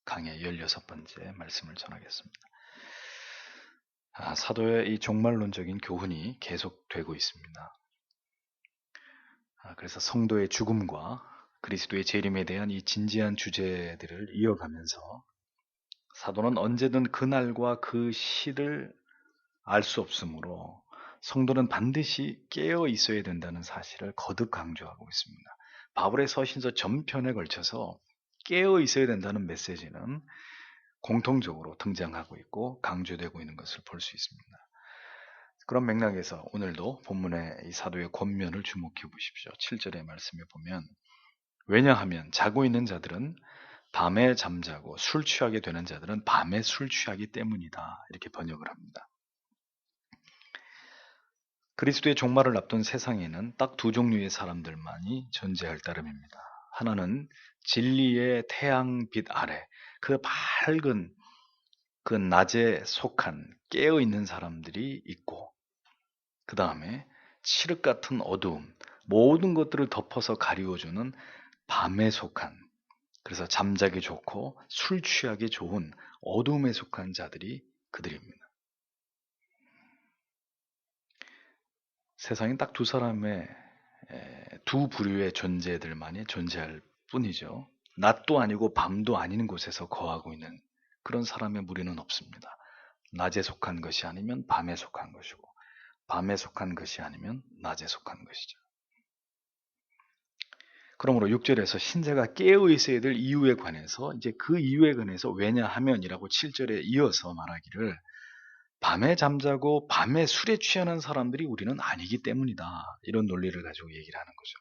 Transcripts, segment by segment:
강의 16번째 말씀을 전하겠습니다. 사도의 이 종말론적인 교훈이 계속되고 있습니다. 그래서 성도의 죽음과 그리스도의 재림에 대한 이 진지한 주제들을 이어가면서 사도는 언제든 그날과 그 시를 알 수 없으므로 성도는 반드시 깨어 있어야 된다는 사실을 거듭 강조하고 있습니다. 바울의 서신서 전편에 걸쳐서 깨어 있어야 된다는 메시지는 공통적으로 등장하고 있고 강조되고 있는 것을 볼 수 있습니다. 그런 맥락에서 오늘도 본문의 이 사도의 권면을 주목해 보십시오. 7절의 말씀에 보면 왜냐하면 자고 있는 자들은 밤에 잠자고 술 취하게 되는 자들은 밤에 술 취하기 때문이다. 이렇게 번역을 합니다. 그리스도의 종말을 앞둔 세상에는 딱 두 종류의 사람들만이 존재할 따름입니다. 하나는 진리의 태양빛 아래 그 밝은 그 낮에 속한 깨어있는 사람들이 있고 그 다음에 칠흑 같은 어두움, 모든 것들을 덮어서 가리워주는 밤에 속한, 그래서 잠자기 좋고 술 취하기 좋은 어두움에 속한 자들이 그들입니다. 세상엔 딱 두 사람의 두 부류의 존재들만이 존재할 뿐이죠. 낮도 아니고 밤도 아닌 곳에서 거하고 있는 그런 사람의 무리는 없습니다. 낮에 속한 것이 아니면 밤에 속한 것이고 밤에 속한 것이 아니면 낮에 속한 것이죠. 그러므로 6절에서 신자가 깨어 있어야 될 이유에 관해서 이제 그 이유에 관해서 왜냐하면이라고 7절에 이어서 말하기를 밤에 잠자고 밤에 술에 취하는 사람들이 우리는 아니기 때문이다. 이런 논리를 가지고 얘기를 하는 거죠.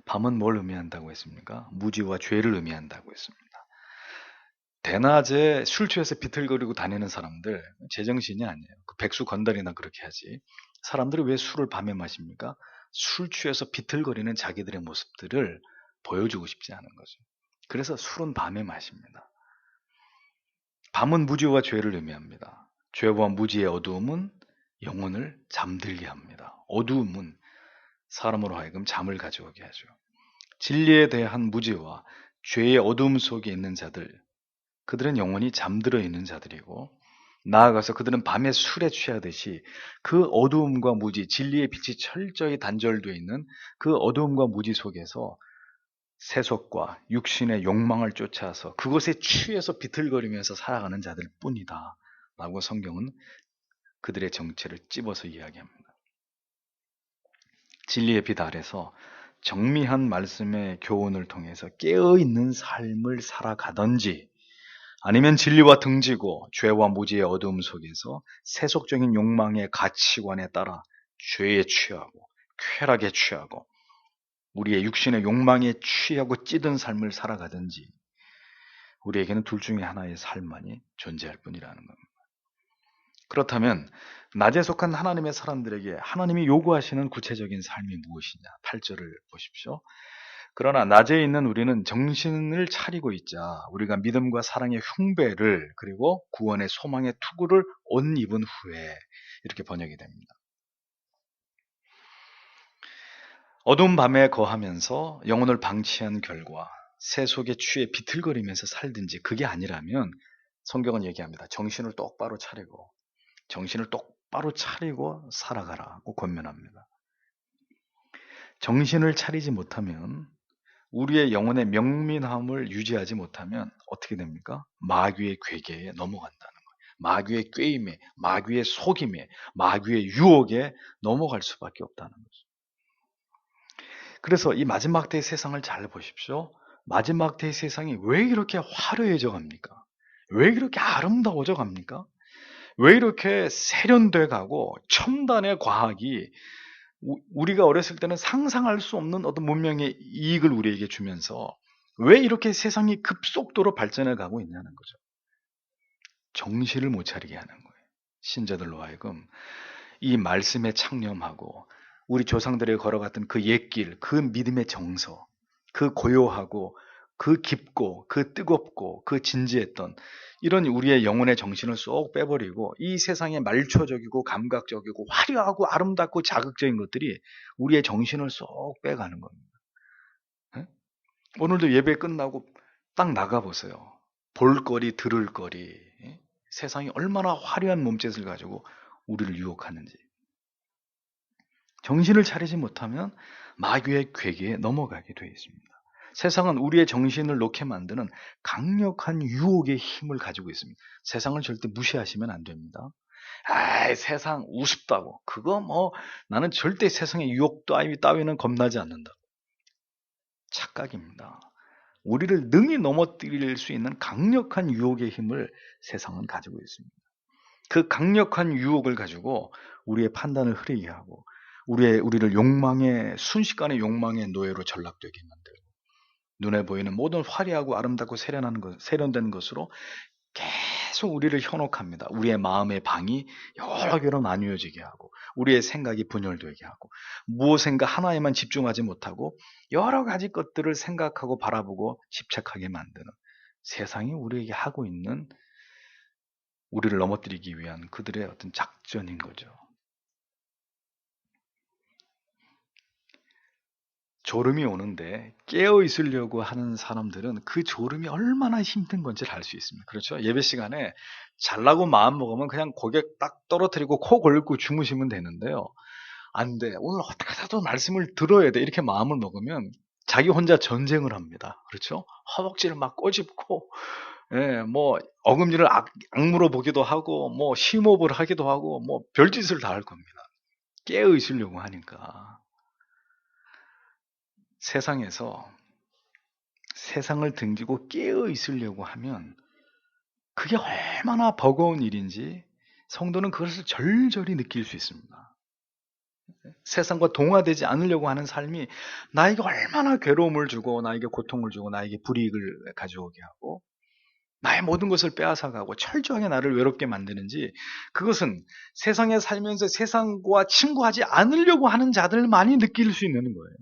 밤은 뭘 의미한다고 했습니까? 무지와 죄를 의미한다고 했습니다. 대낮에 술 취해서 비틀거리고 다니는 사람들 제정신이 아니에요. 그 백수 건달이나 그렇게 하지. 사람들이 왜 술을 밤에 마십니까? 술 취해서 비틀거리는 자기들의 모습들을 보여주고 싶지 않은 거죠. 그래서 술은 밤에 마십니다. 밤은 무지와 죄를 의미합니다. 죄와 무지의 어두움은 영혼을 잠들게 합니다. 어두움은 사람으로 하여금 잠을 가져오게 하죠. 진리에 대한 무지와 죄의 어두움 속에 있는 자들, 그들은 영원히 잠들어 있는 자들이고 나아가서 그들은 밤에 술에 취하듯이 그 어두움과 무지, 진리의 빛이 철저히 단절되어 있는 그 어두움과 무지 속에서 세속과 육신의 욕망을 쫓아서 그것에 취해서 비틀거리면서 살아가는 자들 뿐이다 라고 성경은 그들의 정체를 찝어서 이야기합니다. 진리의 빛 아래서 정밀한 말씀의 교훈을 통해서 깨어있는 삶을 살아가든지 아니면 진리와 등지고 죄와 무지의 어두움 속에서 세속적인 욕망의 가치관에 따라 죄에 취하고 쾌락에 취하고 우리의 육신의 욕망에 취하고 찌든 삶을 살아가든지 우리에게는 둘 중에 하나의 삶만이 존재할 뿐이라는 겁니다. 그렇다면 낮에 속한 하나님의 사람들에게 하나님이 요구하시는 구체적인 삶이 무엇이냐? 8절을 보십시오. 그러나 낮에 있는 우리는 정신을 차리고 있자 우리가 믿음과 사랑의 흉배를 그리고 구원의 소망의 투구를 옷 입은 후에 이렇게 번역이 됩니다. 어두운 밤에 거하면서 영혼을 방치한 결과 세속에 취해 비틀거리면서 살든지 그게 아니라면 성경은 얘기합니다. 정신을 똑바로 차리고 살아가라고 권면합니다. 정신을 차리지 못하면 우리의 영혼의 명민함을 유지하지 못하면 어떻게 됩니까? 마귀의 괴계에 넘어간다는 거예요. 마귀의 꾀임에, 마귀의 속임에, 마귀의 유혹에 넘어갈 수밖에 없다는 거죠. 그래서 이 마지막 때의 세상을 잘 보십시오. 마지막 때의 세상이 왜 이렇게 화려해져 갑니까? 왜 이렇게 아름다워져 갑니까? 왜 이렇게 세련돼 가고 첨단의 과학이 우리가 어렸을 때는 상상할 수 없는 어떤 문명의 이익을 우리에게 주면서 왜 이렇게 세상이 급속도로 발전해 가고 있냐는 거죠. 정신을 못 차리게 하는 거예요. 신자들로 하여금 이 말씀에 창념하고 우리 조상들이 걸어갔던 그 옛길, 그 믿음의 정서, 그 고요하고 그 깊고 그 뜨겁고 그 진지했던 이런 우리의 영혼의 정신을 쏙 빼버리고 이 세상의 말초적이고 감각적이고 화려하고 아름답고 자극적인 것들이 우리의 정신을 쏙 빼가는 겁니다. 예? 오늘도 예배 끝나고 딱 나가보세요. 볼거리, 들을거리. 예? 세상이 얼마나 화려한 몸짓을 가지고 우리를 유혹하는지. 정신을 차리지 못하면 마귀의 괴계에 넘어가게 되어 있습니다. 세상은 우리의 정신을 놓게 만드는 강력한 유혹의 힘을 가지고 있습니다. 세상을 절대 무시하시면 안 됩니다. 세상 우습다고. 그거 나는 절대 세상의 유혹 따위는 겁나지 않는다. 착각입니다. 우리를 능히 넘어뜨릴 수 있는 강력한 유혹의 힘을 세상은 가지고 있습니다. 그 강력한 유혹을 가지고 우리의 판단을 흐리게 하고 우리를 순식간에 욕망의 노예로 전락되게 만들고 눈에 보이는 모든 화려하고 아름답고 세련된 것으로 계속 우리를 현혹합니다. 우리의 마음의 방이 여러 개로 나뉘어지게 하고 우리의 생각이 분열되게 하고 무엇인가 하나에만 집중하지 못하고 여러 가지 것들을 생각하고 바라보고 집착하게 만드는 세상이 우리에게 하고 있는 우리를 넘어뜨리기 위한 그들의 어떤 작전인 거죠. 졸음이 오는데 깨어 있으려고 하는 사람들은 그 졸음이 얼마나 힘든 건지를 알 수 있습니다. 그렇죠? 예배 시간에 잘라고 마음 먹으면 그냥 고개 딱 떨어뜨리고 코 골고 주무시면 되는데요. 안 돼. 오늘 어떻게 해서도 말씀을 들어야 돼. 이렇게 마음을 먹으면 자기 혼자 전쟁을 합니다. 그렇죠? 허벅지를 막 꼬집고 어금니를 악물어 보기도 하고 심호흡을 하기도 하고 별짓을 다 할 겁니다. 깨어 있으려고 하니까. 세상에서 세상을 등지고 깨어 있으려고 하면 그게 얼마나 버거운 일인지 성도는 그것을 절절히 느낄 수 있습니다. 세상과 동화되지 않으려고 하는 삶이 나에게 얼마나 괴로움을 주고 나에게 고통을 주고 나에게 불이익을 가져오게 하고 나의 모든 것을 빼앗아가고 철저하게 나를 외롭게 만드는지 그것은 세상에 살면서 세상과 친구하지 않으려고 하는 자들만이 느낄 수 있는 거예요.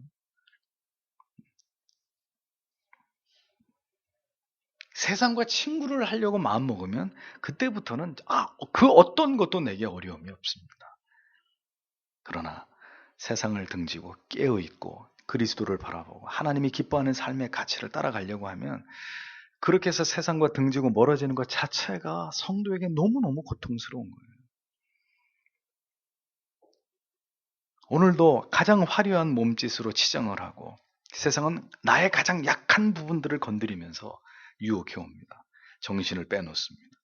세상과 친구를 하려고 마음먹으면 그때부터는 그 어떤 것도 내게 어려움이 없습니다. 그러나 세상을 등지고 깨어있고 그리스도를 바라보고 하나님이 기뻐하는 삶의 가치를 따라가려고 하면 그렇게 해서 세상과 등지고 멀어지는 것 자체가 성도에게 너무너무 고통스러운 거예요. 오늘도 가장 화려한 몸짓으로 치장을 하고 세상은 나의 가장 약한 부분들을 건드리면서 유혹해옵니다. 정신을 빼놓습니다.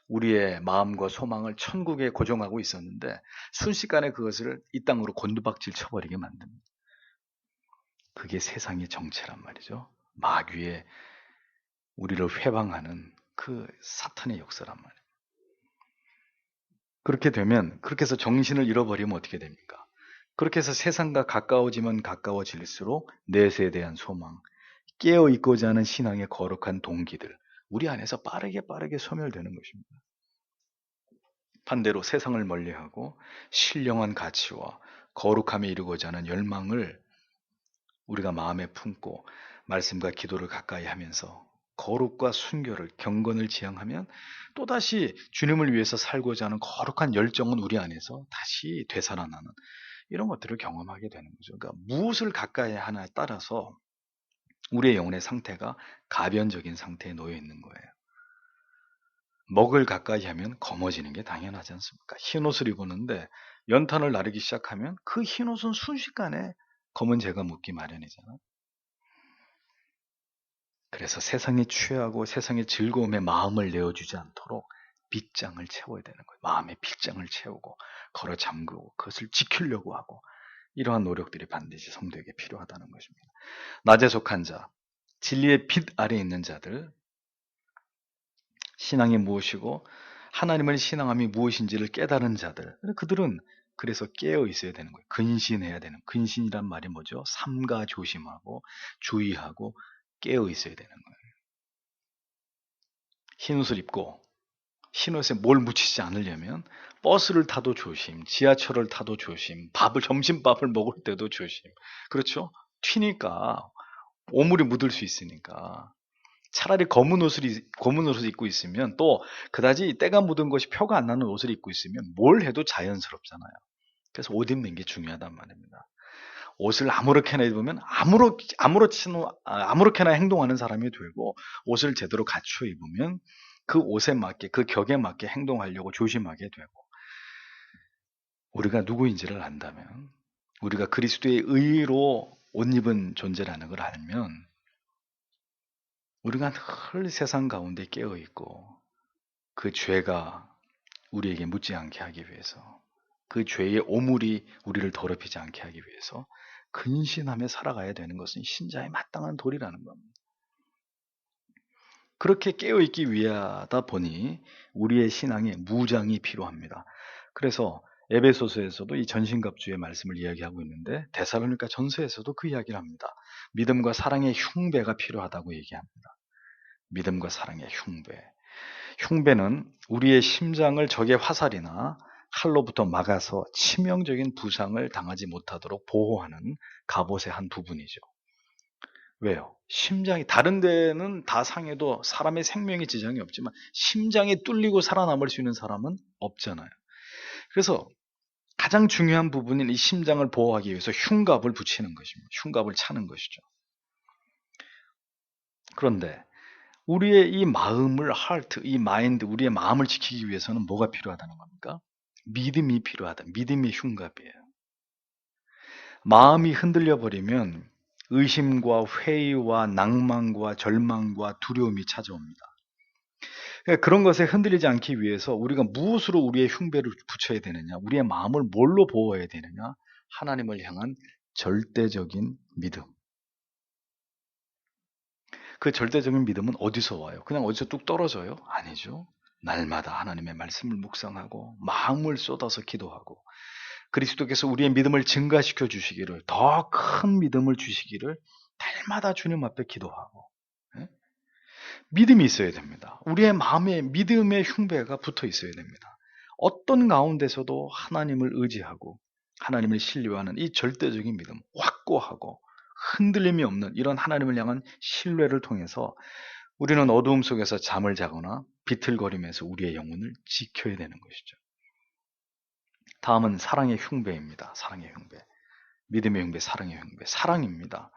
우리의 마음과 소망을 천국에 고정하고 있었는데 순식간에 그것을 이 땅으로 곤두박질 쳐버리게 만듭니다. 그게 세상의 정체란 말이죠. 마귀의 우리를 회방하는 그 사탄의 역사란 말이에요. 그렇게 되면 그렇게 해서 정신을 잃어버리면 어떻게 됩니까? 그렇게 해서 세상과 가까워지면 가까워질수록 내세에 대한 소망, 깨어있고자 하는 신앙의 거룩한 동기들 우리 안에서 빠르게 소멸되는 것입니다. 반대로 세상을 멀리하고 신령한 가치와 거룩함에 이르고자 하는 열망을 우리가 마음에 품고 말씀과 기도를 가까이 하면서 거룩과 순결을 경건을 지향하면 또다시 주님을 위해서 살고자 하는 거룩한 열정은 우리 안에서 다시 되살아나는 이런 것들을 경험하게 되는 거죠. 그러니까 무엇을 가까이 하나에 따라서 우리의 영혼의 상태가 가변적인 상태에 놓여 있는 거예요. 먹을 가까이 하면 검어지는 게 당연하지 않습니까? 흰 옷을 입었는데 연탄을 나르기 시작하면 그 흰 옷은 순식간에 검은 재가 묻기 마련이잖아. 그래서 세상에 취하고 세상의 즐거움에 마음을 내어주지 않도록 빗장을 채워야 되는 거예요. 마음의 빗장을 채우고 걸어 잠그고 그것을 지키려고 하고 이러한 노력들이 반드시 성도에게 필요하다는 것입니다. 낮에 속한 자, 진리의 빛 아래에 있는 자들, 신앙이 무엇이고 하나님을 신앙함이 무엇인지를 깨달은 자들, 그들은 그래서 깨어 있어야 되는 거예요. 근신해야 되는, 근신이란 말이 뭐죠? 삼가 조심하고 주의하고 깨어 있어야 되는 거예요. 흰옷을 입고 흰옷에 뭘 묻히지 않으려면 버스를 타도 조심, 지하철을 타도 조심, 점심밥을 먹을 때도 조심. 그렇죠? 튀니까 오물이 묻을 수 있으니까. 차라리 검은 옷을 입고 있으면 또 그다지 때가 묻은 것이 표가 안 나는 옷을 입고 있으면 뭘 해도 자연스럽잖아요. 그래서 옷 입는 게 중요하단 말입니다. 옷을 아무렇게나 입으면 아무렇게나 행동하는 사람이 되고, 옷을 제대로 갖춰 입으면 그 옷에 맞게, 그 격에 맞게 행동하려고 조심하게 되고, 우리가 누구인지를 안다면, 우리가 그리스도의 의로 옷 입은 존재라는 걸 알면, 우리가 늘 세상 가운데 깨어 있고, 그 죄가 우리에게 묻지 않게 하기 위해서, 그 죄의 오물이 우리를 더럽히지 않게 하기 위해서 근신하며 살아가야 되는 것은 신자의 마땅한 도리라는 겁니다. 그렇게 깨어있기 위하다 보니 우리의 신앙에 무장이 필요합니다. 그래서 에베소서에서도 이 전신갑주의 말씀을 이야기하고 있는데, 데살로니가 전서에서도 그 이야기를 합니다. 믿음과 사랑의 흉배가 필요하다고 얘기합니다. 믿음과 사랑의 흉배. 흉배는 우리의 심장을 적의 화살이나 칼로부터 막아서 치명적인 부상을 당하지 못하도록 보호하는 갑옷의 한 부분이죠. 왜요? 심장이, 다른 데는 다 상해도 사람의 생명에 지장이 없지만 심장이 뚫리고 살아남을 수 있는 사람은 없잖아요. 그래서 가장 중요한 부분인 이 심장을 보호하기 위해서 흉갑을 붙이는 것입니다. 흉갑을 차는 것이죠. 그런데 우리의 이 마음을, 이 마인드, 우리의 마음을 지키기 위해서는 뭐가 필요하다는 겁니까? 믿음이 필요하다. 믿음의 흉갑이에요. 마음이 흔들려 버리면 의심과 회의와 낭만과 절망과 두려움이 찾아옵니다. 그러니까 그런 것에 흔들리지 않기 위해서 우리가 무엇으로 우리의 흉배를 붙여야 되느냐? 우리의 마음을 뭘로 보호해야 되느냐? 하나님을 향한 절대적인 믿음. 그 절대적인 믿음은 어디서 와요? 그냥 어디서 뚝 떨어져요? 아니죠. 날마다 하나님의 말씀을 묵상하고 마음을 쏟아서 기도하고, 그리스도께서 우리의 믿음을 증가시켜 주시기를, 더 큰 믿음을 주시기를 날마다 주님 앞에 기도하고, 예? 믿음이 있어야 됩니다. 우리의 마음에 믿음의 흉배가 붙어 있어야 됩니다. 어떤 가운데서도 하나님을 의지하고 하나님을 신뢰하는 이 절대적인 믿음, 확고하고 흔들림이 없는 이런 하나님을 향한 신뢰를 통해서 우리는 어두움 속에서 잠을 자거나 비틀거리면서 우리의 영혼을 지켜야 되는 것이죠. 다음은 사랑의 흉배입니다. 사랑의 흉배. 믿음의 흉배, 사랑의 흉배. 사랑입니다.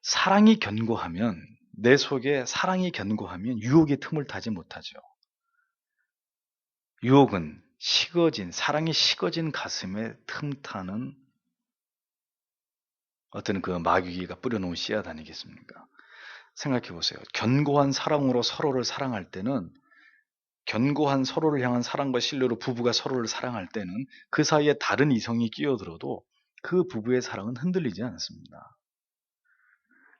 사랑이 견고하면, 내 속에 사랑이 견고하면 유혹의 틈을 타지 못하죠. 유혹은 사랑이 식어진 가슴에 틈타는 어떤 그 마귀가 뿌려놓은 씨앗 아니겠습니까? 생각해 보세요. 견고한 사랑으로 서로를 사랑할 때는, 견고한 서로를 향한 사랑과 신뢰로 부부가 서로를 사랑할 때는 그 사이에 다른 이성이 끼어들어도 그 부부의 사랑은 흔들리지 않습니다.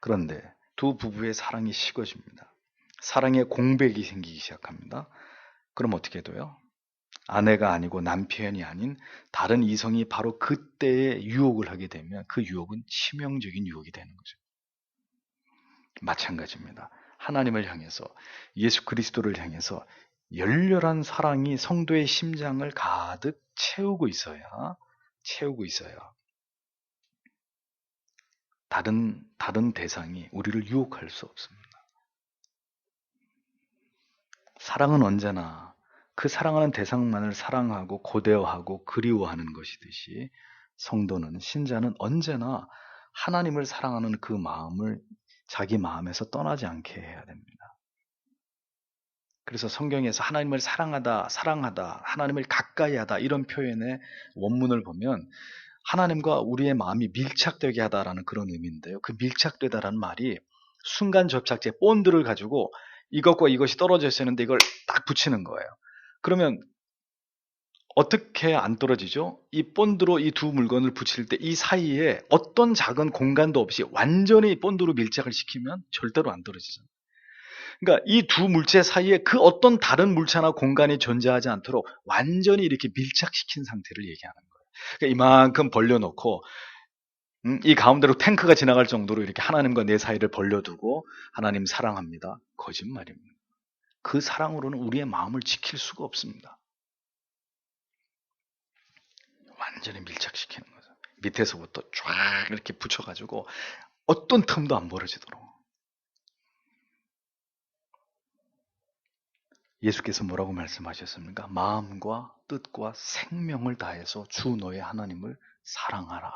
그런데 두 부부의 사랑이 식어집니다. 사랑의 공백이 생기기 시작합니다. 그럼 어떻게 돼요? 아내가 아니고 남편이 아닌 다른 이성이 바로 그때에 유혹을 하게 되면 그 유혹은 치명적인 유혹이 되는 거죠. 마찬가지입니다. 하나님을 향해서, 예수 그리스도를 향해서 열렬한 사랑이 성도의 심장을 가득 채우고 있어야 다른 대상이 우리를 유혹할 수 없습니다. 사랑은 언제나 그 사랑하는 대상만을 사랑하고 고대어하고 그리워하는 것이듯이, 성도는, 신자는 언제나 하나님을 사랑하는 그 마음을 자기 마음에서 떠나지 않게 해야 됩니다. 그래서 성경에서 하나님을 사랑하다, 하나님을 가까이 하다, 이런 표현의 원문을 보면 하나님과 우리의 마음이 밀착되게 하다라는 그런 의미인데요. 그 밀착되다라는 말이 순간 접착제 본드를 가지고 이것과 이것이 떨어져 있었는데 이걸 딱 붙이는 거예요. 그러면 어떻게 안 떨어지죠? 이 본드로 이 두 물건을 붙일 때 이 사이에 어떤 작은 공간도 없이 완전히 본드로 밀착을 시키면 절대로 안 떨어지잖아요. 그러니까 이 두 물체 사이에 그 어떤 다른 물체나 공간이 존재하지 않도록 완전히 이렇게 밀착시킨 상태를 얘기하는 거예요. 그러니까 이만큼 벌려놓고 이 가운데로 탱크가 지나갈 정도로 이렇게 하나님과 내 사이를 벌려두고 하나님 사랑합니다. 거짓말입니다. 그 사랑으로는 우리의 마음을 지킬 수가 없습니다. 완전히 밀착시키는 거죠. 밑에서부터 쫙 이렇게 붙여가지고 어떤 틈도 안 벌어지도록. 예수께서 뭐라고 말씀하셨습니까? 마음과 뜻과 생명을 다해서 주 너의 하나님을 사랑하라.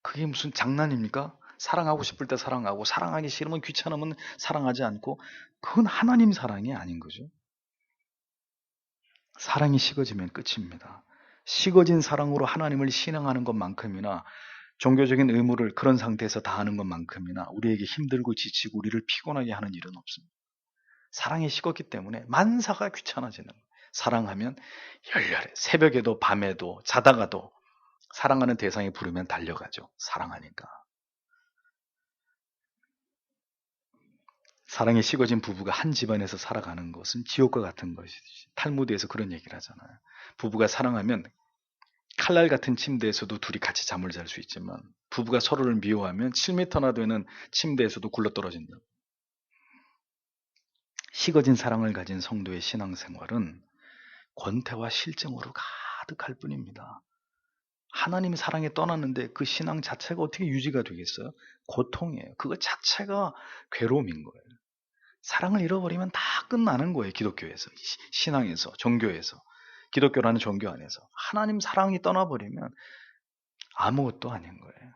그게 무슨 장난입니까? 사랑하고 싶을 때 사랑하고 사랑하기 싫으면 귀찮으면 사랑하지 않고 그건 하나님 사랑이 아닌 거죠. 사랑이 식어지면 끝입니다. 식어진 사랑으로 하나님을 신앙하는 것만큼이나 종교적인 의무를 그런 상태에서 다하는 것만큼이나 우리에게 힘들고 지치고 우리를 피곤하게 하는 일은 없습니다. 사랑이 식었기 때문에 만사가 귀찮아지는 거예요. 사랑하면 열렬해. 새벽에도 밤에도 자다가도 사랑하는 대상이 부르면 달려가죠. 사랑하니까. 사랑이 식어진 부부가 한 집안에서 살아가는 것은 지옥과 같은 것이지. 탈무드에서 그런 얘기를 하잖아요. 부부가 사랑하면 칼날 같은 침대에서도 둘이 같이 잠을 잘 수 있지만 부부가 서로를 미워하면 7m나 되는 침대에서도 굴러떨어진다. 식어진 사랑을 가진 성도의 신앙생활은 권태와 실증으로 가득할 뿐입니다. 하나님의 사랑에 떠났는데 그 신앙 자체가 어떻게 유지가 되겠어요? 고통이에요. 그거 자체가 괴로움인 거예요. 사랑을 잃어버리면 다 끝나는 거예요. 기독교에서, 신앙에서, 종교에서. 기독교라는 종교 안에서. 하나님 사랑이 떠나버리면 아무것도 아닌 거예요.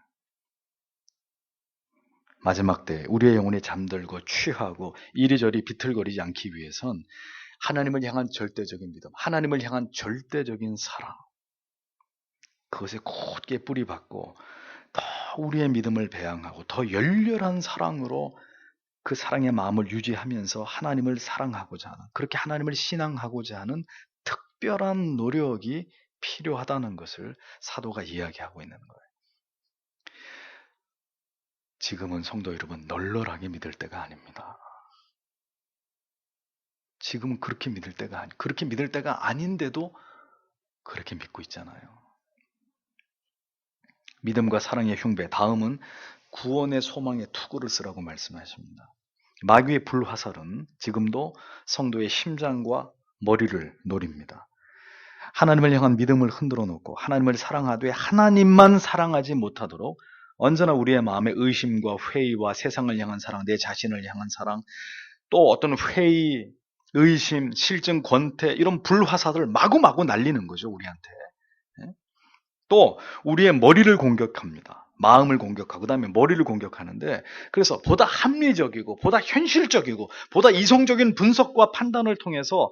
마지막 때 우리의 영혼이 잠들고 취하고 이리저리 비틀거리지 않기 위해선 하나님을 향한 절대적인 믿음, 하나님을 향한 절대적인 사랑, 그것에 굳게 뿌리박고 더 우리의 믿음을 배양하고 더 열렬한 사랑으로 그 사랑의 마음을 유지하면서 하나님을 사랑하고자 하는, 그렇게 하나님을 신앙하고자 하는 특별한 노력이 필요하다는 것을 사도가 이야기하고 있는 거예요. 지금은 성도 여러분 널널하게 믿을 때가 아닙니다. 지금은 그렇게 믿을 때가 아닌데도 그렇게 믿고 있잖아요. 믿음과 사랑의 흉배, 다음은 구원의 소망의 투구를 쓰라고 말씀하십니다. 마귀의 불화살은 지금도 성도의 심장과 머리를 노립니다. 하나님을 향한 믿음을 흔들어 놓고 하나님을 사랑하되 하나님만 사랑하지 못하도록 언제나 우리의 마음에 의심과 회의와 세상을 향한 사랑, 내 자신을 향한 사랑, 또 어떤 회의, 의심, 실증, 권태 이런 불화살을 마구마구 날리는 거죠, 우리한테. 또 우리의 머리를 공격합니다. 마음을 공격하고 그다음에 머리를 공격하는데, 그래서 보다 합리적이고 보다 현실적이고 보다 이성적인 분석과 판단을 통해서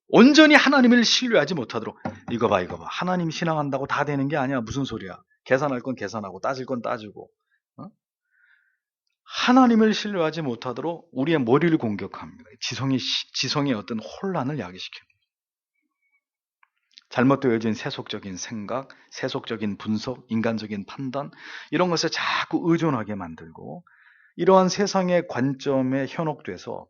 온전히 하나님을 신뢰하지 못하도록, 이거 봐 하나님 신앙한다고 다 되는 게 아니야, 무슨 소리야, 계산할 건 계산하고 따질 건 따지고, 하나님을 신뢰하지 못하도록 우리의 머리를 공격합니다. 지성의 어떤 혼란을 야기시킵니다. 잘못되어진 세속적인 생각, 세속적인 분석, 인간적인 판단, 이런 것에 자꾸 의존하게 만들고, 이러한 세상의 관점에 현혹돼서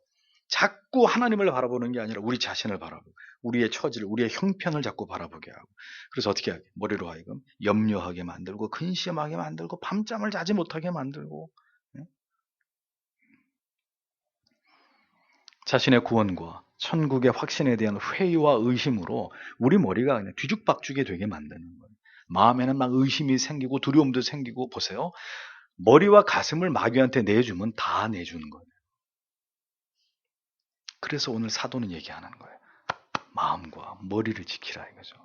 자꾸 하나님을 바라보는 게 아니라 우리 자신을 바라보고 우리의 처지를, 우리의 형편을 자꾸 바라보게 하고, 그래서 어떻게 하게? 머리로 하여금 염려하게 만들고 근심하게 만들고 밤잠을 자지 못하게 만들고, 자신의 구원과 천국의 확신에 대한 회의와 의심으로 우리 머리가 그냥 뒤죽박죽이 되게 만드는 거예요. 마음에는 막 의심이 생기고 두려움도 생기고. 보세요. 머리와 가슴을 마귀한테 내주면 다 내주는 거예요. 그래서 오늘 사도는 얘기하는 거예요. 마음과 머리를 지키라 이거죠.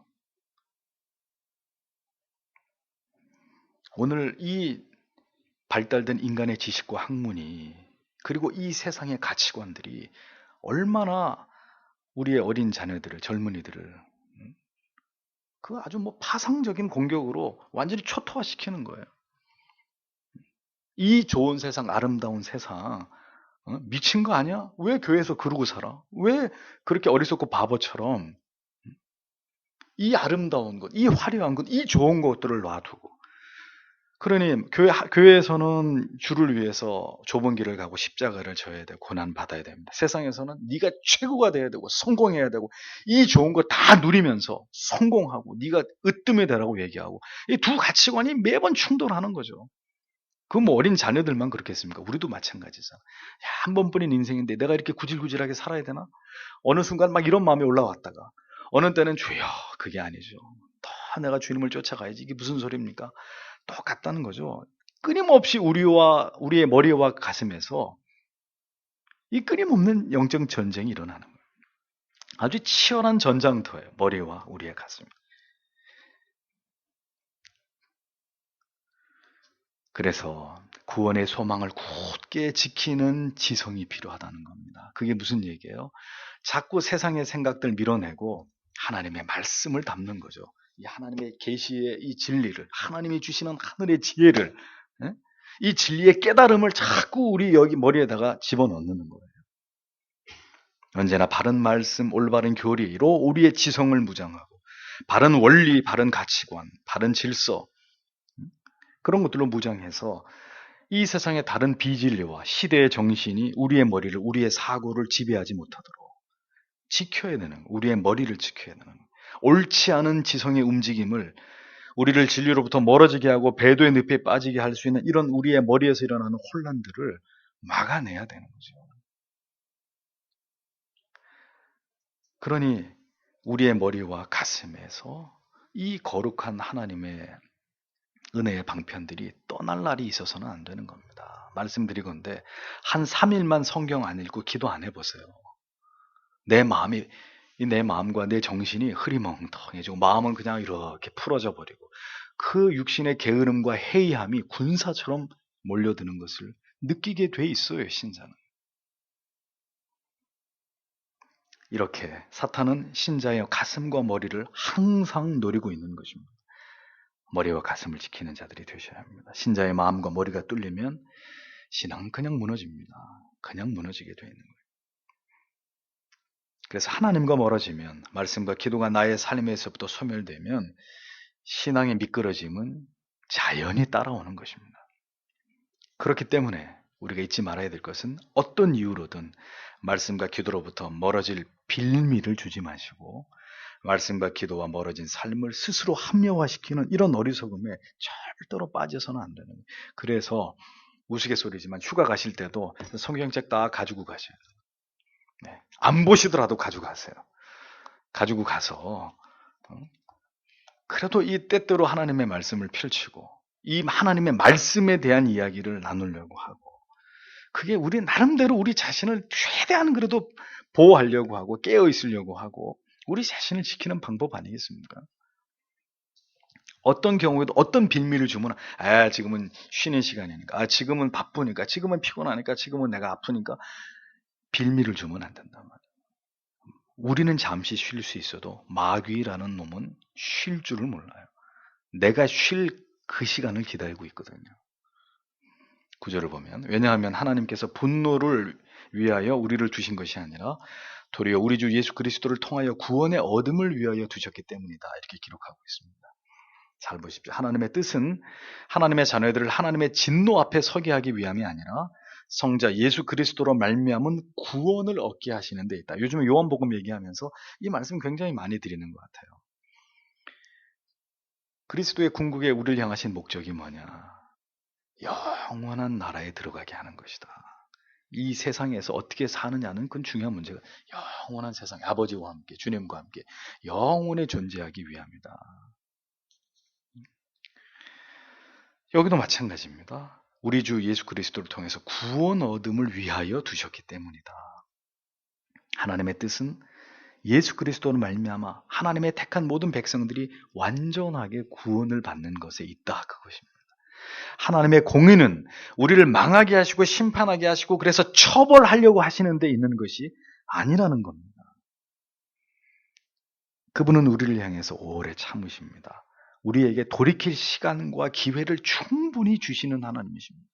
오늘 이 발달된 인간의 지식과 학문이, 그리고 이 세상의 가치관들이 얼마나 우리의 어린 자녀들을, 젊은이들을 그 아주 뭐 파상적인 공격으로 완전히 초토화시키는 거예요. 이 좋은 세상, 아름다운 세상, 미친 거 아니야? 왜 교회에서 그러고 살아? 왜 그렇게 어리석고 바보처럼 이 아름다운 것, 이 화려한 것, 이 좋은 것들을 놔두고, 그러니 교회에서는 주를 위해서 좁은 길을 가고 십자가를 져야 되고 고난 받아야 됩니다. 세상에서는 네가 최고가 돼야 되고 성공해야 되고 이 좋은 거 다 누리면서 성공하고 네가 으뜸이 되라고 얘기하고, 이 두 가치관이 매번 충돌하는 거죠. 그 뭐 어린 자녀들만 그렇겠습니까? 우리도 마찬가지잖아. 야, 한 번뿐인 인생인데 내가 이렇게 구질구질하게 살아야 되나? 어느 순간 막 이런 마음이 올라왔다가 어느 때는 주여, 그게 아니죠. 더 내가 주님을 쫓아가야지. 이게 무슨 소리입니까? 똑같다는 거죠. 끊임없이 우리의 머리와 가슴에서 이 끊임없는 영적 전쟁이 일어나는 거예요. 아주 치열한 전장터예요. 머리와 우리의 가슴. 그래서 구원의 소망을 굳게 지키는 지성이 필요하다는 겁니다. 그게 무슨 얘기예요? 자꾸 세상의 생각들 밀어내고 하나님의 말씀을 담는 거죠. 이 하나님의 계시의 이 진리를, 하나님이 주시는 하늘의 지혜를, 예? 이 진리의 깨달음을 자꾸 우리 여기 머리에다가 집어넣는 거예요. 언제나 바른 말씀, 올바른 교리로 우리의 지성을 무장하고 바른 원리, 바른 가치관, 바른 질서, 그런 것들로 무장해서 이 세상의 다른 비진리와 시대의 정신이 우리의 머리를, 우리의 사고를 지배하지 못하도록 지켜야 되는, 우리의 머리를 지켜야 되는, 옳지 않은 지성의 움직임을 우리를 진리로부터 멀어지게 하고 배도의 늪에 빠지게 할 수 있는 이런 우리의 머리에서 일어나는 혼란들을 막아내야 되는 거죠. 그러니 우리의 머리와 가슴에서 이 거룩한 하나님의 은혜의 방편들이 떠날 날이 있어서는 안 되는 겁니다. 말씀드리건대 한 3일만 성경 안 읽고 기도 안 해보세요. 내 마음과 내 정신이 흐리멍텅해지고 마음은 그냥 이렇게 풀어져 버리고 그 육신의 게으름과 해이함이 군사처럼 몰려드는 것을 느끼게 돼 있어요, 신자는. 이렇게 사탄은 신자의 가슴과 머리를 항상 노리고 있는 것입니다. 머리와 가슴을 지키는 자들이 되셔야 합니다. 신자의 마음과 머리가 뚫리면 신앙은 그냥 무너집니다. 그냥 무너지게 되어 있는 거예요. 그래서 하나님과 멀어지면, 말씀과 기도가 나의 삶에서부터 소멸되면 신앙의 미끄러짐은 자연히 따라오는 것입니다. 그렇기 때문에 우리가 잊지 말아야 될 것은 어떤 이유로든 말씀과 기도로부터 멀어질 빌미를 주지 마시고 말씀과 기도와 멀어진 삶을 스스로 합리화시키는 이런 어리석음에 절대로 빠져서는 안 되는 거예요. 그래서 우스갯소리지만 휴가 가실 때도 성경책 다 가지고 가셔야 돼요. 네. 안 보시더라도 가지고 가세요. 가지고 가서 그래도 이 때때로 하나님의 말씀을 펼치고 이 하나님의 말씀에 대한 이야기를 나누려고 하고 그게 우리 나름대로 우리 자신을 최대한 그래도 보호하려고 하고 깨어 있으려고 하고 우리 자신을 지키는 방법 아니겠습니까? 어떤 경우에도 어떤 빌미를 주면 지금은 쉬는 시간이니까 지금은 바쁘니까 지금은 피곤하니까 지금은 내가 아프니까 빌미를 주면 안 된단 말이에요. 우리는 잠시 쉴 수 있어도 마귀라는 놈은 쉴 줄을 몰라요. 내가 쉴 그 시간을 기다리고 있거든요. 구절을 보면 왜냐하면 하나님께서 분노를 위하여 우리를 두신 것이 아니라 도리어 우리 주 예수 그리스도를 통하여 구원의 얻음을 위하여 두셨기 때문이다. 이렇게 기록하고 있습니다. 잘 보십시오. 하나님의 뜻은 하나님의 자녀들을 하나님의 진노 앞에 서게 하기 위함이 아니라 성자 예수 그리스도로 말미암은 구원을 얻게 하시는 데 있다. 요즘 요한복음 얘기하면서 이 말씀 굉장히 많이 드리는 것 같아요. 그리스도의 궁극에 우리를 향하신 목적이 뭐냐? 영원한 나라에 들어가게 하는 것이다. 이 세상에서 어떻게 사느냐는 그건 중요한 문제가 영원한 세상 아버지와 함께 주님과 함께 영원히 존재하기 위함이다. 여기도 마찬가지입니다. 우리 주 예수 그리스도를 통해서 구원 얻음을 위하여 두셨기 때문이다. 하나님의 뜻은 예수 그리스도로 말미암아 하나님의 택한 모든 백성들이 완전하게 구원을 받는 것에 있다. 그것입니다. 하나님의 공의는 우리를 망하게 하시고 심판하게 하시고 그래서 처벌하려고 하시는 데 있는 것이 아니라는 겁니다. 그분은 우리를 향해서 오래 참으십니다. 우리에게 돌이킬 시간과 기회를 충분히 주시는 하나님이십니다.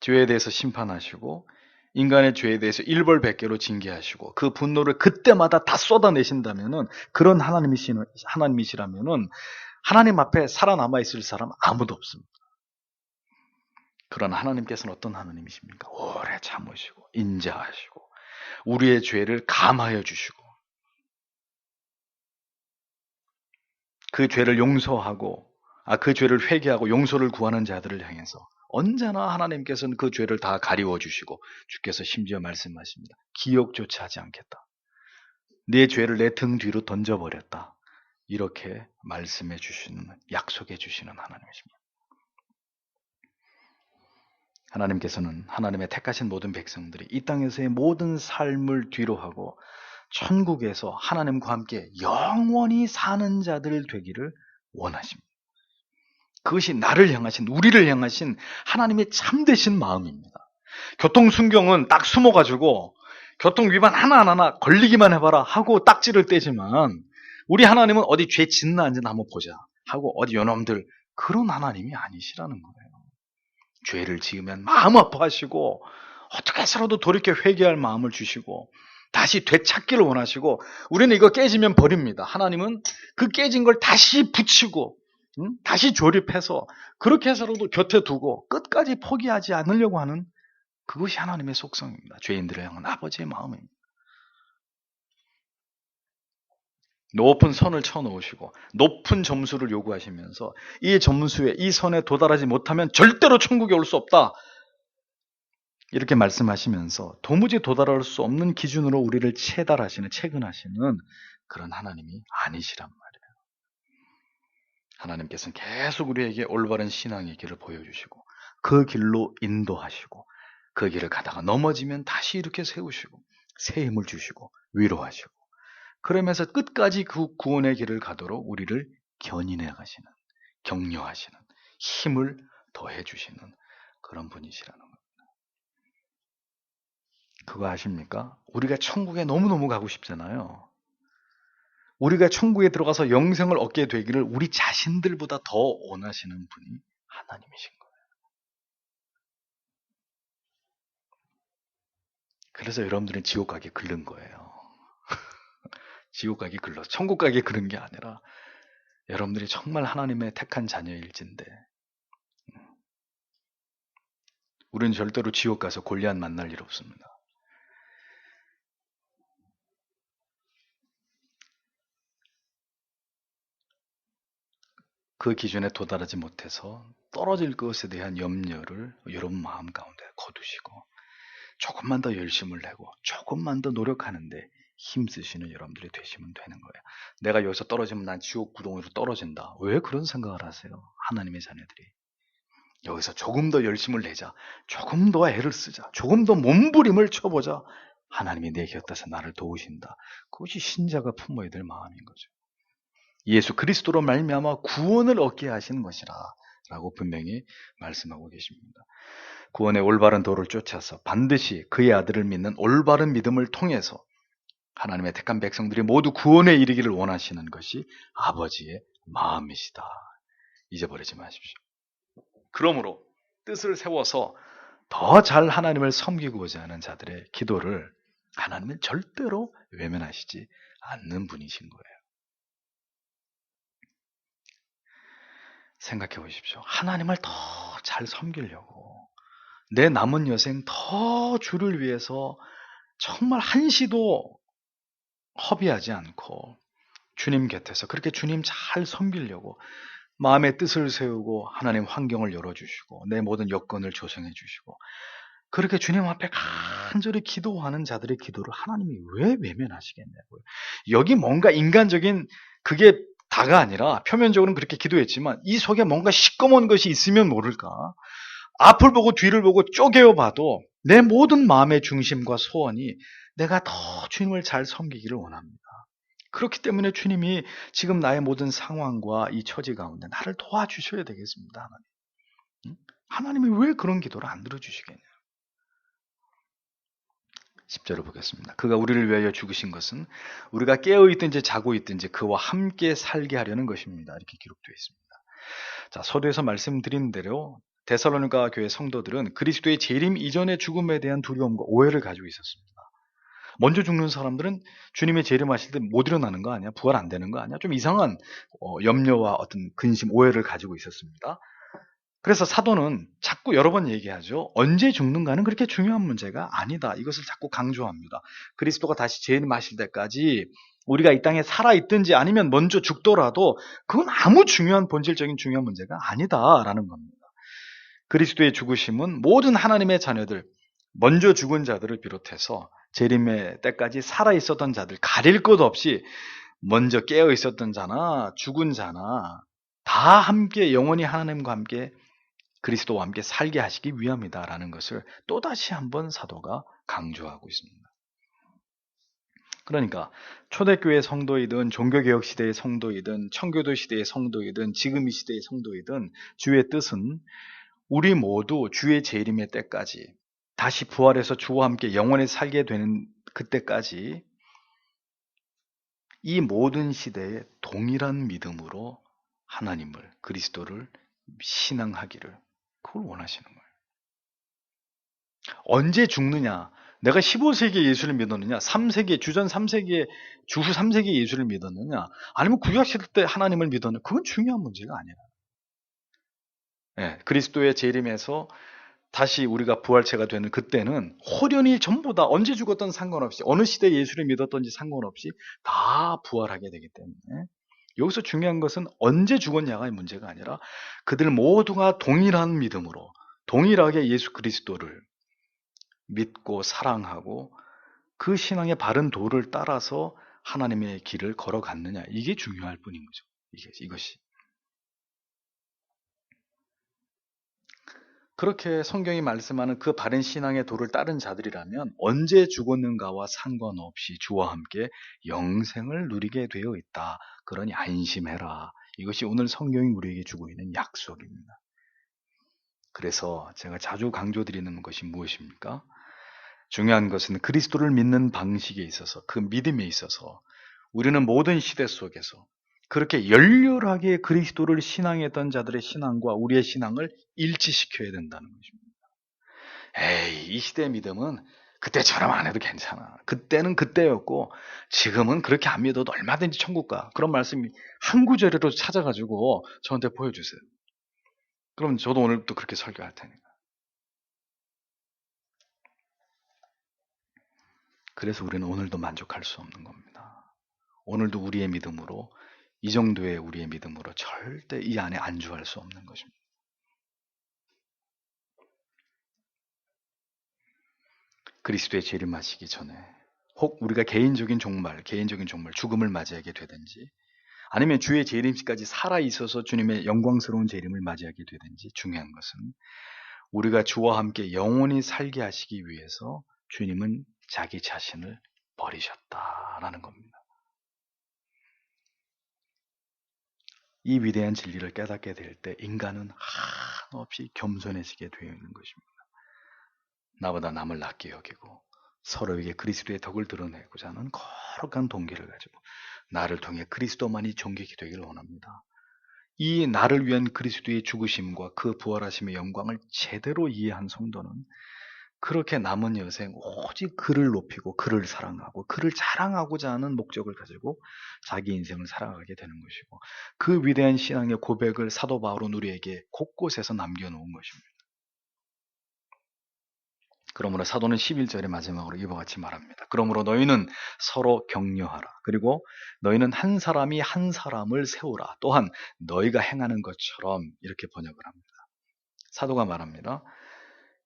죄에 대해서 심판하시고 인간의 죄에 대해서 일벌백계로 징계하시고 그 분노를 그때마다 다 쏟아내신다면은 그런 하나님이시라면은 하나님 앞에 살아남아 있을 사람 아무도 없습니다. 그런 하나님께서는 어떤 하나님이십니까? 오래 참으시고 인자하시고 우리의 죄를 감하여 주시고 그 죄를 용서하고 그 죄를 회개하고 용서를 구하는 자들을 향해서 언제나 하나님께서는 그 죄를 다 가리워 주시고 주께서 심지어 말씀하십니다. 기억조차 하지 않겠다. 네 죄를 내 등 뒤로 던져버렸다. 이렇게 말씀해 주시는, 약속해 주시는 하나님이십니다. 하나님께서는 하나님의 택하신 모든 백성들이 이 땅에서의 모든 삶을 뒤로하고 천국에서 하나님과 함께 영원히 사는 자들 되기를 원하십니다. 그것이 나를 향하신, 우리를 향하신 하나님의 참되신 마음입니다. 교통순경은 딱 숨어가지고 교통 위반 하나하나 걸리기만 해봐라 하고 딱지를 떼지만, 우리 하나님은 어디 죄 짓나 안 짓나 한번 보자 하고 어디 요놈들, 그런 하나님이 아니시라는 거예요. 죄를 지으면 마음 아파하시고 어떻게 해서라도 돌이켜 회개할 마음을 주시고 다시 되찾기를 원하시고, 우리는 이거 깨지면 버립니다. 하나님은 그 깨진 걸 다시 붙이고 다시 조립해서 그렇게 해서라도 곁에 두고 끝까지 포기하지 않으려고 하는, 그것이 하나님의 속성입니다. 죄인들을 향한 아버지의 마음입니다. 높은 선을 쳐놓으시고 높은 점수를 요구하시면서 이 점수에, 이 선에 도달하지 못하면 절대로 천국에 올 수 없다, 이렇게 말씀하시면서 도무지 도달할 수 없는 기준으로 우리를 체근하시는 그런 하나님이 아니시란 말이에요. 하나님께서는 계속 우리에게 올바른 신앙의 길을 보여주시고 그 길로 인도하시고, 그 길을 가다가 넘어지면 다시 이렇게 세우시고 새 힘을 주시고 위로하시고, 그러면서 끝까지 그 구원의 길을 가도록 우리를 견인해 가시는, 격려하시는, 힘을 더해 주시는 그런 분이시라는 겁니다. 그거 아십니까? 우리가 천국에 너무너무 가고 싶잖아요. 우리가 천국에 들어가서 영생을 얻게 되기를 우리 자신들보다 더 원하시는 분이 하나님이신 거예요. 그래서 여러분들은 지옥 가기 글른 거예요. 지옥 가기 글러서 천국 가기 그런 게 아니라, 여러분들이 정말 하나님의 택한 자녀일진데, 우리는 절대로 지옥 가서 골리앗 만날 일 없습니다. 그 기준에 도달하지 못해서 떨어질 것에 대한 염려를 여러분 마음 가운데 거두시고 조금만 더 열심을 내고 조금만 더 노력하는데 힘쓰시는 여러분들이 되시면 되는 거예요. 내가 여기서 떨어지면 난 지옥 구덩이로 떨어진다. 왜 그런 생각을 하세요? 하나님의 자녀들이. 여기서 조금 더 열심을 내자, 조금 더 애를 쓰자, 조금 더 몸부림을 쳐보자. 하나님이 내 곁에서 나를 도우신다. 그것이 신자가 품어야 될 마음인 거죠. 예수 그리스도로 말미암아 구원을 얻게 하신 것이라 라고 분명히 말씀하고 계십니다. 구원의 올바른 도를 쫓아서 반드시 그의 아들을 믿는 올바른 믿음을 통해서 하나님의 택한 백성들이 모두 구원에 이르기를 원하시는 것이 아버지의 마음이시다. 잊어버리지 마십시오. 그러므로 뜻을 세워서 더 잘 하나님을 섬기고자 하는 자들의 기도를 하나님은 절대로 외면하시지 않는 분이신 거예요. 생각해 보십시오. 하나님을 더 잘 섬기려고 내 남은 여생 더 주를 위해서 정말 한시도 허비하지 않고 주님 곁에서 그렇게 주님 잘 섬기려고 마음의 뜻을 세우고 하나님 환경을 열어주시고 내 모든 여건을 조성해 주시고 그렇게 주님 앞에 간절히 기도하는 자들의 기도를 하나님이 왜 외면하시겠냐고요. 여기 뭔가 인간적인 그게 다가 아니라 표면적으로는 그렇게 기도했지만 이 속에 뭔가 시꺼먼 것이 있으면 모를까. 앞을 보고 뒤를 보고 쪼개어 봐도 내 모든 마음의 중심과 소원이 내가 더 주님을 잘 섬기기를 원합니다. 그렇기 때문에 주님이 지금 나의 모든 상황과 이 처지 가운데 나를 도와주셔야 되겠습니다. 하나님. 응? 하나님이 왜 그런 기도를 안 들어주시겠냐. 10절을 보겠습니다. 그가 우리를 위하여 죽으신 것은 우리가 깨어있든지 자고 있든지 그와 함께 살게 하려는 것입니다. 이렇게 기록되어 있습니다. 자, 서두에서 말씀드린 대로 데살로니가 교회 성도들은 그리스도의 재림 이전의 죽음에 대한 두려움과 오해를 가지고 있었습니다. 먼저 죽는 사람들은 주님의 재림하실 때 못 일어나는 거 아니야? 부활 안 되는 거 아니야? 좀 이상한 염려와 어떤 근심, 오해를 가지고 있었습니다. 그래서 사도는 자꾸 여러 번 얘기하죠. 언제 죽는가는 그렇게 중요한 문제가 아니다. 이것을 자꾸 강조합니다. 그리스도가 다시 재림하실 때까지 우리가 이 땅에 살아있든지 아니면 먼저 죽더라도 그건 아무 본질적인 중요한 문제가 아니다라는 겁니다. 그리스도의 죽으심은 모든 하나님의 자녀들, 먼저 죽은 자들을 비롯해서 재림의 때까지 살아있었던 자들, 가릴 것 없이 먼저 깨어 있었던 자나 죽은 자나 다 함께 영원히 하나님과 함께 그리스도와 함께 살게 하시기 위함이다라는 것을 또다시 한번 사도가 강조하고 있습니다. 그러니까 초대교회 성도이든 종교개혁 시대의 성도이든 청교도 시대의 성도이든 지금 이 시대의 성도이든 주의 뜻은 우리 모두 주의 재림의 때까지 다시 부활해서 주와 함께 영원히 살게 되는 그때까지 이 모든 시대에 동일한 믿음으로 하나님을, 그리스도를 신앙하기를 그걸 원하시는 거예요. 언제 죽느냐? 내가 15세기에 예수를 믿었느냐? 3세기, 주전 3세기에, 주후 3세기에 예수를 믿었느냐? 아니면 구약시대 때 하나님을 믿었느냐? 그건 중요한 문제가 아니라. 예, 그리스도의 재림에서 다시 우리가 부활체가 되는 그때는 홀연히 전부 다 언제 죽었던 상관없이 어느 시대에 예수를 믿었던지 상관없이 다 부활하게 되기 때문에 여기서 중요한 것은 언제 죽었냐가 문제가 아니라 그들 모두가 동일한 믿음으로 동일하게 예수 그리스도를 믿고 사랑하고 그 신앙의 바른 도를 따라서 하나님의 길을 걸어갔느냐 이게 중요할 뿐인 거죠. 이것이 그렇게 성경이 말씀하는 그 바른 신앙의 도를 따른 자들이라면 언제 죽었는가와 상관없이 주와 함께 영생을 누리게 되어 있다. 그러니 안심해라. 이것이 오늘 성경이 우리에게 주고 있는 약속입니다. 그래서 제가 자주 강조드리는 것이 무엇입니까? 중요한 것은 그리스도를 믿는 방식에 있어서 그 믿음에 있어서 우리는 모든 시대 속에서 그렇게 열렬하게 그리스도를 신앙했던 자들의 신앙과 우리의 신앙을 일치시켜야 된다는 것입니다. 에이, 이 시대의 믿음은 그때처럼 안 해도 괜찮아. 그때는 그때였고 지금은 그렇게 안 믿어도 얼마든지 천국 가. 그런 말씀이 한 구절이라도 찾아가지고 저한테 보여주세요. 그럼 저도 오늘 또 그렇게 설교할 테니까. 그래서 우리는 오늘도 만족할 수 없는 겁니다. 오늘도 우리의 믿음으로 이 정도의 우리의 믿음으로 절대 이 안에 안주할 수 없는 것입니다. 그리스도의 재림하시기 전에 혹 우리가 개인적인 종말, 죽음을 맞이하게 되든지 아니면 주의 재림시까지 살아 있어서 주님의 영광스러운 재림을 맞이하게 되든지 중요한 것은 우리가 주와 함께 영원히 살게 하시기 위해서 주님은 자기 자신을 버리셨다라는 겁니다. 이 위대한 진리를 깨닫게 될 때 인간은 한없이 겸손해지게 되어 있는 것입니다. 나보다 남을 낮게 여기고 서로에게 그리스도의 덕을 드러내고자 하는 거룩한 동기를 가지고 나를 통해 그리스도만이 존귀케 되기를 원합니다. 이 나를 위한 그리스도의 죽으심과 그 부활하심의 영광을 제대로 이해한 성도는 그렇게 남은 여생 오직 그를 높이고 그를 사랑하고 그를 자랑하고자 하는 목적을 가지고 자기 인생을 살아가게 되는 것이고 그 위대한 신앙의 고백을 사도 바울은 우리에게 곳곳에서 남겨놓은 것입니다. 그러므로 사도는 11절의 마지막으로 이와 같이 말합니다. 그러므로 너희는 서로 격려하라. 그리고 너희는 한 사람이 한 사람을 세우라. 또한 너희가 행하는 것처럼 이렇게 번역을 합니다. 사도가 말합니다.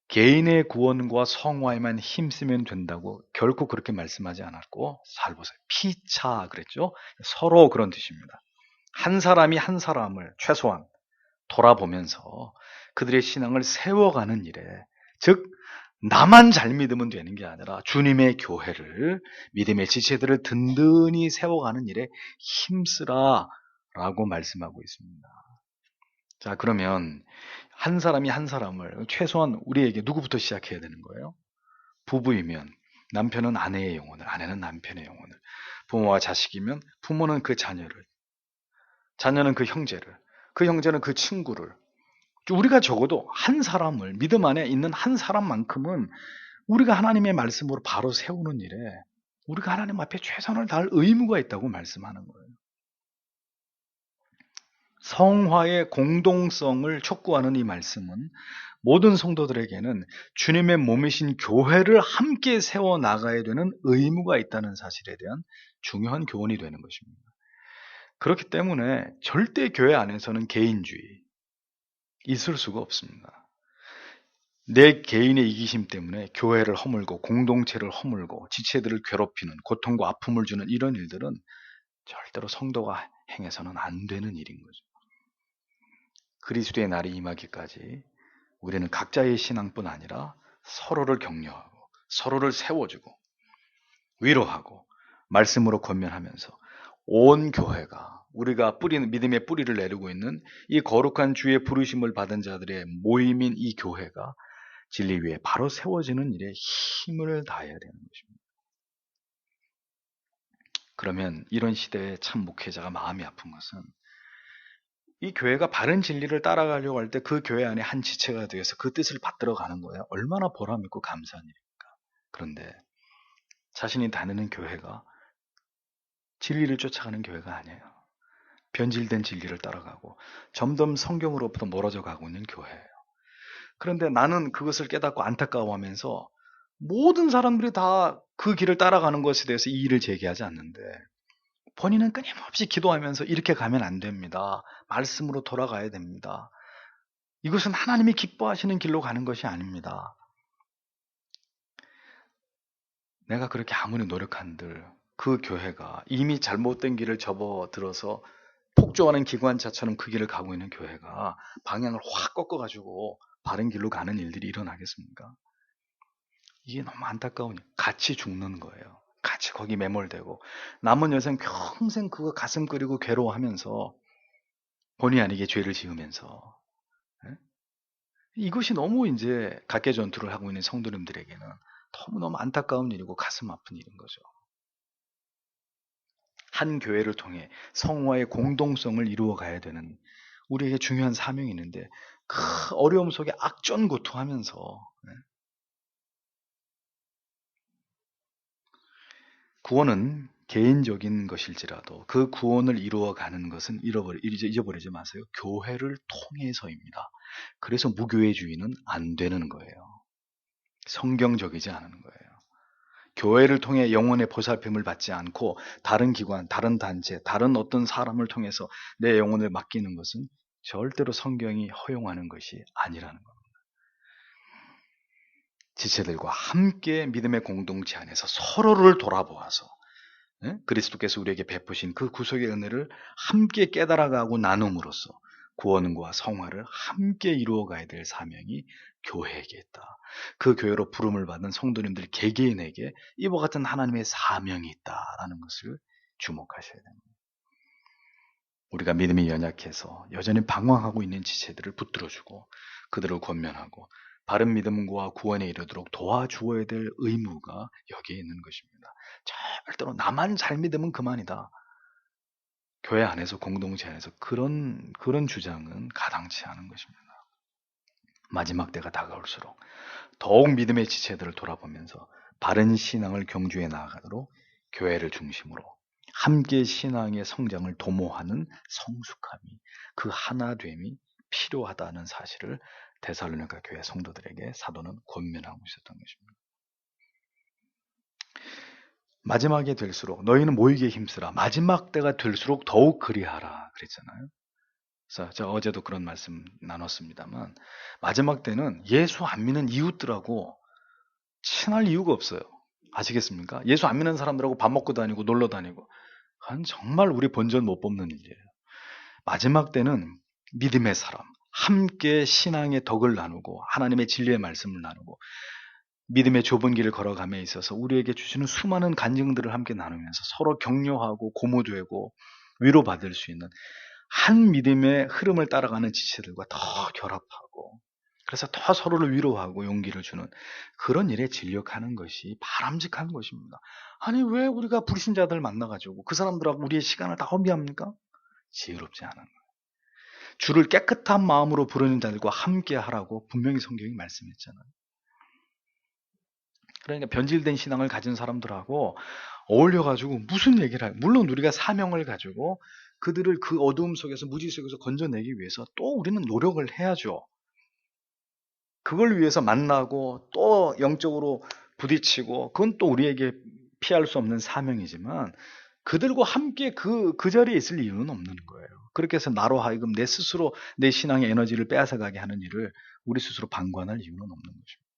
개인의 구원과 성화에만 힘쓰면 된다고 결코 그렇게 말씀하지 않았고 잘 보세요. 피차 그랬죠. 서로 그런 뜻입니다. 한 사람이 한 사람을 최소한 돌아보면서 그들의 신앙을 세워가는 일에 즉 나만 잘 믿으면 되는 게 아니라 주님의 교회를 믿음의 지체들을 든든히 세워가는 일에 힘쓰라 라고 말씀하고 있습니다. 자, 그러면 한 사람이 한 사람을 최소한 우리에게 누구부터 시작해야 되는 거예요? 부부이면 남편은 아내의 영혼을, 아내는 남편의 영혼을, 부모와 자식이면 부모는 그 자녀를, 자녀는 그 형제를, 그 형제는 그 친구를, 우리가 적어도 한 사람을, 믿음 안에 있는 한 사람만큼은 우리가 하나님의 말씀으로 바로 세우는 일에 우리가 하나님 앞에 최선을 다할 의무가 있다고 말씀하는 거예요. 성화의 공동성을 촉구하는 이 말씀은 모든 성도들에게는 주님의 몸이신 교회를 함께 세워나가야 되는 의무가 있다는 사실에 대한 중요한 교훈이 되는 것입니다. 그렇기 때문에 절대 교회 안에서는 개인주의 있을 수가 없습니다. 내 개인의 이기심 때문에 교회를 허물고 공동체를 허물고 지체들을 괴롭히는 고통과 아픔을 주는 이런 일들은 절대로 성도가 행해서는 안 되는 일인 거죠. 그리스도의 날이 임하기까지 우리는 각자의 신앙뿐 아니라 서로를 격려하고 서로를 세워주고 위로하고 말씀으로 권면하면서 온 교회가 우리가 믿음의 뿌리를 내리고 있는 이 거룩한 주의 부르심을 받은 자들의 모임인 이 교회가 진리 위에 바로 세워지는 일에 힘을 다해야 되는 것입니다. 그러면 이런 시대에 참 목회자가 마음이 아픈 것은 이 교회가 바른 진리를 따라가려고 할 때 그 교회 안에 한 지체가 되어서 그 뜻을 받들어 가는 거예요. 얼마나 보람있고 감사한 일입니까? 그런데 자신이 다니는 교회가 진리를 쫓아가는 교회가 아니에요. 변질된 진리를 따라가고 점점 성경으로부터 멀어져 가고 있는 교회예요. 그런데 나는 그것을 깨닫고 안타까워하면서 모든 사람들이 다 그 길을 따라가는 것에 대해서 이의를 제기하지 않는데 본인은 끊임없이 기도하면서 이렇게 가면 안 됩니다. 말씀으로 돌아가야 됩니다. 이것은 하나님이 기뻐하시는 길로 가는 것이 아닙니다. 내가 그렇게 아무리 노력한들 그 교회가 이미 잘못된 길을 접어들어서 폭주하는 기관차처럼 그 길을 가고 있는 교회가 방향을 확 꺾어가지고 바른 길로 가는 일들이 일어나겠습니까? 이게 너무 안타까운 일. 같이 죽는 거예요. 같이 거기 매몰되고 남은 여생 평생 그거 가슴 끓이고 괴로워하면서 본의 아니게 죄를 지으면서 예? 이것이 너무 이제 각계 전투를 하고 있는 성도님들에게는 너무너무 안타까운 일이고 가슴 아픈 일인 거죠. 한 교회를 통해 성화의 공동성을 이루어 가야 되는 우리에게 중요한 사명이 있는데 그 어려움 속에 악전고투하면서 구원은 개인적인 것일지라도 그 구원을 이루어가는 것은 잊어버리지 마세요. 교회를 통해서입니다. 그래서 무교회주의는 안 되는 거예요. 성경적이지 않은 거예요. 교회를 통해 영혼의 보살핌을 받지 않고 다른 기관, 다른 단체, 다른 어떤 사람을 통해서 내 영혼을 맡기는 것은 절대로 성경이 허용하는 것이 아니라는 겁니다. 지체들과 함께 믿음의 공동체 안에서 서로를 돌아보아서 그리스도께서 우리에게 베푸신 그 구속의 은혜를 함께 깨달아가고 나눔으로써 구원과 성화를 함께 이루어가야 될 사명이 교회에게 있다. 그 교회로 부름을 받은 성도님들 개개인에게 이와 같은 하나님의 사명이 있다라는 것을 주목하셔야 됩니다. 우리가 믿음이 연약해서 여전히 방황하고 있는 지체들을 붙들어주고 그들을 권면하고 바른 믿음과 구원에 이르도록 도와주어야 될 의무가 여기에 있는 것입니다. 절대로 나만 잘 믿으면 그만이다. 교회 안에서 공동체 안에서 그런 주장은 가당치 않은 것입니다. 마지막 때가 다가올수록 더욱 믿음의 지체들을 돌아보면서 바른 신앙을 경주해 나아가도록 교회를 중심으로 함께 신앙의 성장을 도모하는 성숙함이 그 하나됨이 필요하다는 사실을 데살로니가 교회 성도들에게 사도는 권면하고 있었던 것입니다. 마지막에 될수록 너희는 모이기에 힘쓰라. 마지막 때가 될수록 더욱 그리하라 그랬잖아요. 그래서 제가 어제도 그런 말씀 나눴습니다만 마지막 때는 예수 안 믿는 이웃들하고 친할 이유가 없어요. 아시겠습니까? 예수 안 믿는 사람들하고 밥 먹고 다니고 놀러 다니고 그건 정말 우리 본전 못 뽑는 일이에요. 마지막 때는 믿음의 사람 함께 신앙의 덕을 나누고 하나님의 진리의 말씀을 나누고 믿음의 좁은 길을 걸어감에 있어서 우리에게 주시는 수많은 간증들을 함께 나누면서 서로 격려하고 고무되고 위로받을 수 있는 한 믿음의 흐름을 따라가는 지체들과 더 결합하고 그래서 더 서로를 위로하고 용기를 주는 그런 일에 진력하는 것이 바람직한 것입니다. 아니 왜 우리가 불신자들 만나가지고 그 사람들하고 우리의 시간을 다 허비합니까? 지혜롭지 않은 거예요. 주를 깨끗한 마음으로 부르는 자들과 함께 하라고 분명히 성경이 말씀했잖아요. 그러니까 변질된 신앙을 가진 사람들하고 어울려가지고 무슨 얘기를 해요. 물론 우리가 사명을 가지고 그들을 그 어두움 속에서 무지 속에서 건져내기 위해서 또 우리는 노력을 해야죠. 그걸 위해서 만나고 또 영적으로 부딪히고 그건 또 우리에게 피할 수 없는 사명이지만 그들과 함께 그 자리에 있을 이유는 없는 거예요. 그렇게 해서 나로 하여금 내 스스로 내 신앙의 에너지를 빼앗아가게 하는 일을 우리 스스로 방관할 이유는 없는 것입니다.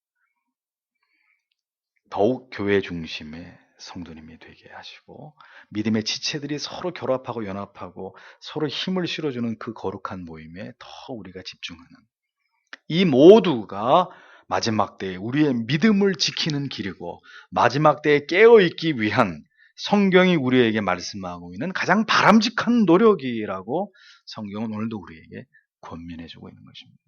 더욱 교회 중심의 성도님이 되게 하시고 믿음의 지체들이 서로 결합하고 연합하고 서로 힘을 실어주는 그 거룩한 모임에 더 우리가 집중하는 이 모두가 마지막 때에 우리의 믿음을 지키는 길이고 마지막 때에 깨어있기 위한 성경이 우리에게 말씀하고 있는 가장 바람직한 노력이라고 성경은 오늘도 우리에게 권면해주고 있는 것입니다.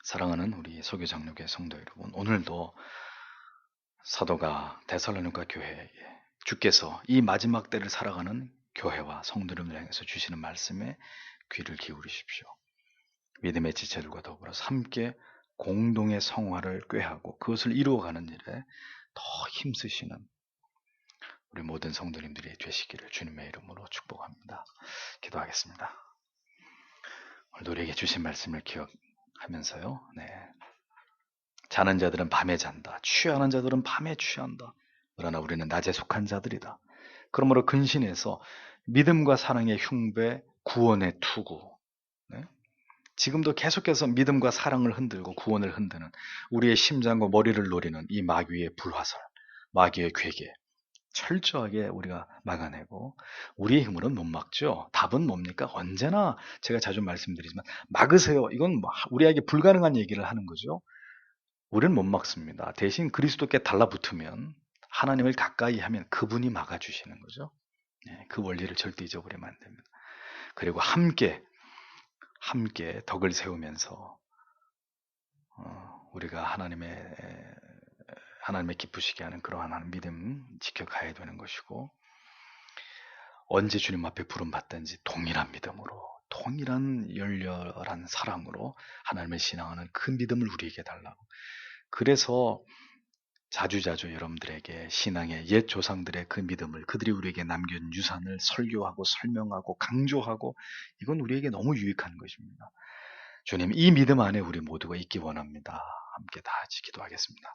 사랑하는 우리 소교 장로교회 성도 여러분, 오늘도 사도가 데살로니가 교회에 주께서 이 마지막 때를 살아가는 교회와 성도들을 향해서 주시는 말씀에 귀를 기울이십시오. 믿음의 지체들과 더불어서 함께 공동의 성화를 꾀하고 그것을 이루어가는 일에 더 힘쓰시는 우리 모든 성도님들이 되시기를 주님의 이름으로 축복합니다. 기도하겠습니다. 오늘도 우리에게 주신 말씀을 기억하면서요. 자는 자들은 밤에 잔다. 취하는 자들은 밤에 취한다. 그러나 우리는 낮에 속한 자들이다. 그러므로 근신해서 믿음과 사랑의 흉배, 구원의 투구, 지금도 계속해서 믿음과 사랑을 흔들고 구원을 흔드는 우리의 심장과 머리를 노리는 이 마귀의 불화살, 마귀의 괴계 철저하게 우리가 막아내고 우리의 힘으로는 못 막죠. 답은 뭡니까? 언제나 제가 자주 말씀드리지만 막으세요. 이건 우리에게 불가능한 얘기를 하는 거죠. 우리는 못 막습니다. 대신 그리스도께 달라붙으면 하나님을 가까이 하면 그분이 막아주시는 거죠. 그 원리를 절대 잊어버리면 안 됩니다. 그리고 함께 덕을 세우면서 우리가 하나님의 기쁘시게 하는 그러한 믿음 지켜가야 되는 것이고, 언제 주님 앞에 부름받든지 동일한 믿음으로, 동일한 열렬한 사랑으로 하나님을 신앙하는 그 믿음을 우리에게 달라고. 그래서 자주자주 여러분들에게 신앙의 옛 조상들의 그 믿음을, 그들이 우리에게 남긴 유산을 설교하고 설명하고 강조하고, 이건 우리에게 너무 유익한 것입니다. 주님, 이 믿음 안에 우리 모두가 있기 원합니다. 함께 다 같이 기도하겠습니다.